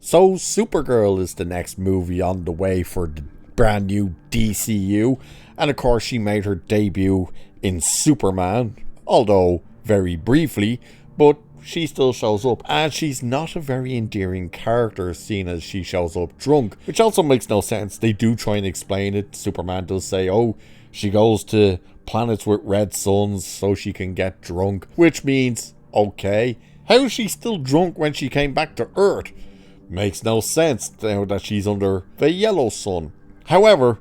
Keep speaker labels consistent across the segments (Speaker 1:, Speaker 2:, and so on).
Speaker 1: So Supergirl is the next movie on the way for the brand new DCU, and of course she made her debut in Superman, although very briefly, but she still shows up, and she's not a very endearing character seeing as she shows up drunk, which also makes no sense. They do try and explain it. Superman does say, oh, she goes to planets with red suns so she can get drunk, which means, okay, how is she still drunk when she came back to Earth? Makes no sense now that she's under the yellow sun. However,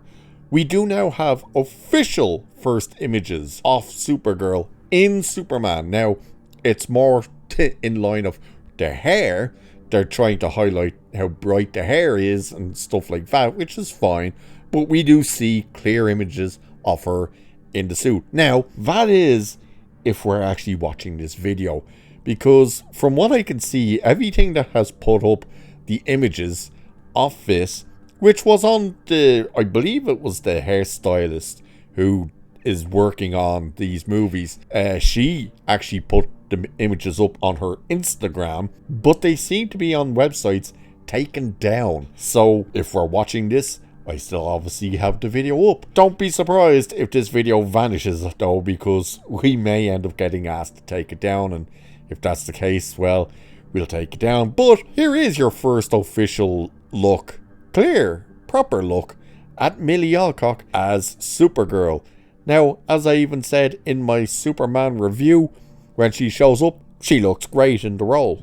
Speaker 1: we do now have official first images of Supergirl in Superman. Now, it's more in line of the hair. They're trying to highlight how bright the hair is and stuff like that, which is fine. But we do see clear images of her in the suit. Now, that is if we're actually watching this video. Because from what I can see, everything that has put up the images of this, which was on the, I believe it was the hairstylist who is working on these movies. She actually put the images up on her Instagram, but they seem to be on websites taken down. So if we're watching this, I still obviously have the video up. Don't be surprised if this video vanishes though, because we may end up getting asked to take it down, and if that's the case, well, we'll take it down. But here is your first official look, clear, proper look at Milly Alcock as Supergirl. Now, as I even said in my Superman review, when she shows up, she looks great in the role.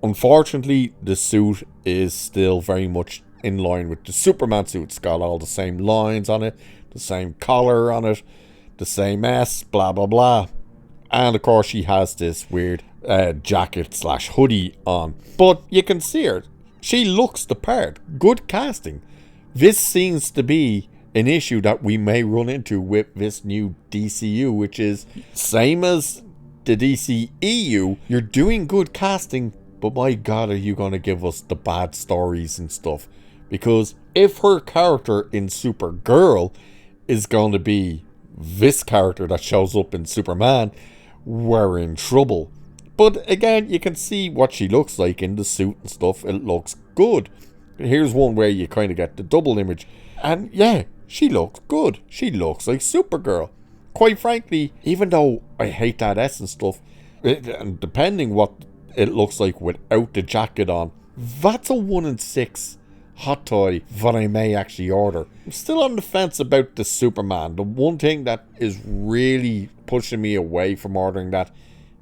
Speaker 1: Unfortunately, the suit is still very much in line with the Superman suit. It's got all the same lines on it, the same collar on it, the same S, blah blah blah. And of course she has this weird jacket slash hoodie on. But you can see her. She looks the part. Good casting. This seems to be an issue that we may run into with this new DCU, which is same as the DCEU. You're doing good casting, but my god, are you going to give us the bad stories and stuff? Because if her character in Supergirl is going to be this character that shows up in Superman, we're in trouble. But again, you can see what she looks like in the suit and stuff. It looks good. Here's one where you kind of get the double image, and yeah, she looks good. She looks like Supergirl. Quite frankly, even though I hate that S and stuff, and depending what it looks like without the jacket on, that's a 1 in 6 hot toy that I may actually order. I'm still on the fence about the Superman. The one thing that is really pushing me away from ordering that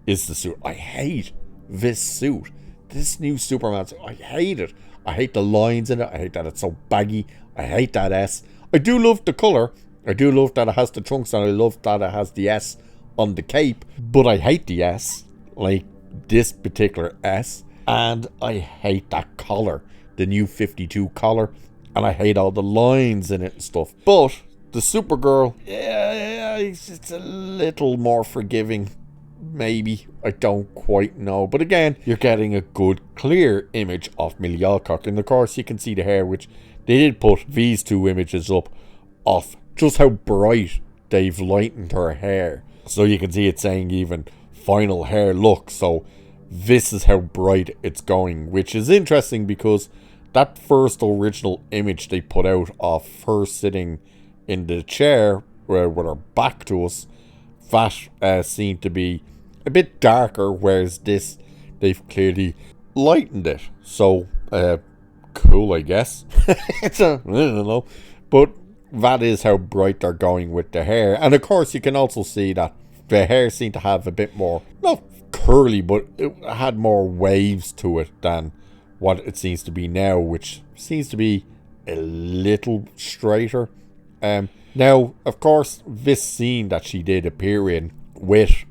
Speaker 1: is the suit. I hate this suit. This new Superman suit. I hate it. I hate the lines in it. I hate that it's so baggy. I hate that S. I do love the colour. I do love that it has the trunks, and I love that it has the S on the cape. But I hate the S. Like this particular S. And I hate that collar. The new 52 collar. And I hate all the lines in it and stuff. But the Supergirl, yeah, it's a little more forgiving. Maybe. I don't quite know. But again, you're getting a good, clear image of Milly Alcock. And of course, you can see the hair, which they did put these two images up of just how bright they've lightened her hair. So you can see it saying even final hair look. So this is how bright it's going, which is interesting because that first original image they put out of her sitting in the chair with her back to us, that seemed to be a bit darker, whereas this, they've clearly lightened it. So, cool, I guess. I don't know. But that is how bright they're going with the hair. And of course, you can also see that the hair seemed to have a bit more, not curly, but it had more waves to it than what it seems to be now, which seems to be a little straighter. Now, of course, this scene that she did appear in with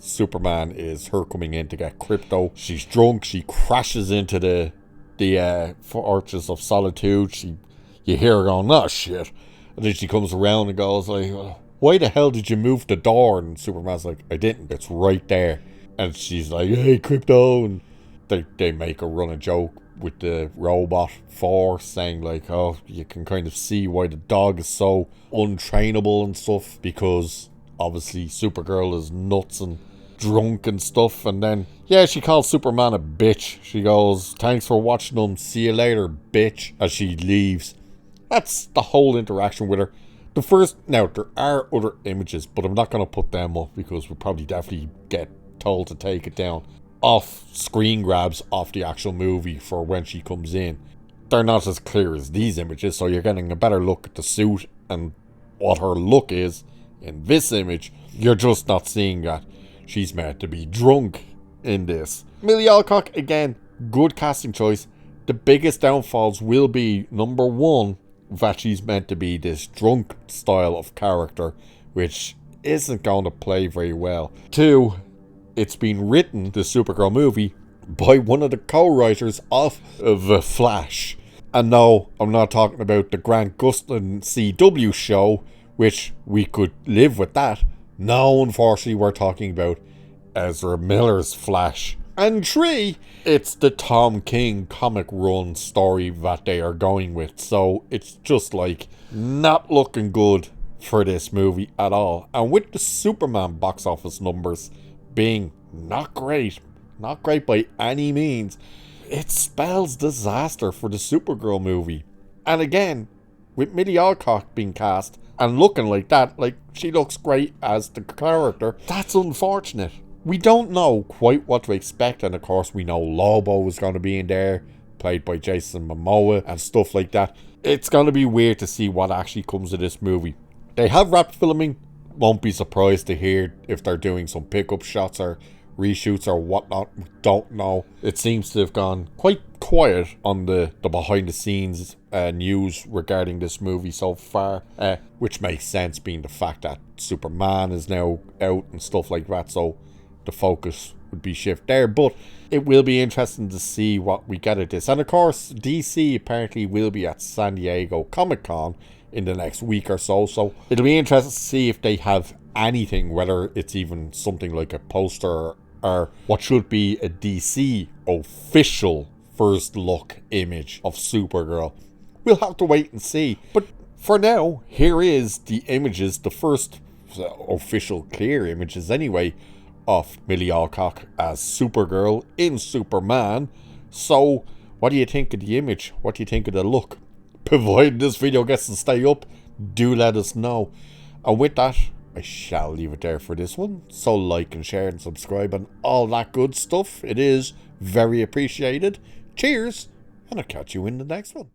Speaker 1: Superman is her coming in to get crypto. She's drunk. She crashes into the Fortress of Solitude. You hear her going, oh shit. And then she comes around and goes like, why the hell did you move the door? And Superman's like, I didn't. It's right there. And she's like, hey, crypto. And they make a running joke with the robot force, saying like, oh, you can kind of see why the dog is so untrainable and stuff, because obviously Supergirl is nuts and drunk and stuff. And then Yeah, she calls Superman a bitch. She goes, "Thanks for watching them. See you later, bitch," as she leaves. That's the whole interaction with her. The first, now there are other images, but I'm not going to put them up because we'll probably definitely get told to take it down. Off screen grabs off the actual movie for when she comes in. They're not as clear as these images, so you're getting a better look at the suit and what her look is. In this image, you're just not seeing that. She's meant to be drunk in this. Milly Alcock, again, good casting choice. The biggest downfalls will be, number one, that she's meant to be this drunk style of character, which isn't going to play very well. Two, it's been written, the Supergirl movie, by one of the co-writers of The Flash. And no, I'm not talking about the Grant Gustin CW show, which we could live with that. No, unfortunately, we're talking about Ezra Miller's Flash. And three, it's the Tom King comic run story that they are going with. So it's just like not looking good for this movie at all. And with the Superman box office numbers being not great by any means, it spells disaster for the Supergirl movie. And again, with Milly Alcock being cast and looking like that, like she looks great as the character, that's unfortunate. We don't know quite what to expect, and of course we know Lobo is going to be in there, played by Jason Momoa and stuff like that. It's going to be weird to see what actually comes of this movie. They have wrapped filming. Won't be surprised to hear if they're doing some pickup shots or reshoots or whatnot. We don't know. It seems to have gone quite quiet on the behind the scenes news regarding this movie so far, which makes sense being the fact that Superman is now out and stuff like that, so the focus would be shift there. But it will be interesting to see what we get at this. And of course, DC apparently will be at San Diego Comic-Con in the next week or so, so it'll be interesting to see if they have anything, whether it's even something like a poster or what should be a DC official first look image of Supergirl. We'll have to wait and see. But for now, here is the images, the first official clear images anyway, of Milly Alcock as Supergirl in Superman. So, what do you think of the image? What do you think of the look? Provided this video gets to stay up, do let us know. And with that, I shall leave it there for this one. So like and share and subscribe and all that good stuff. It is very appreciated. Cheers, and I'll catch you in the next one.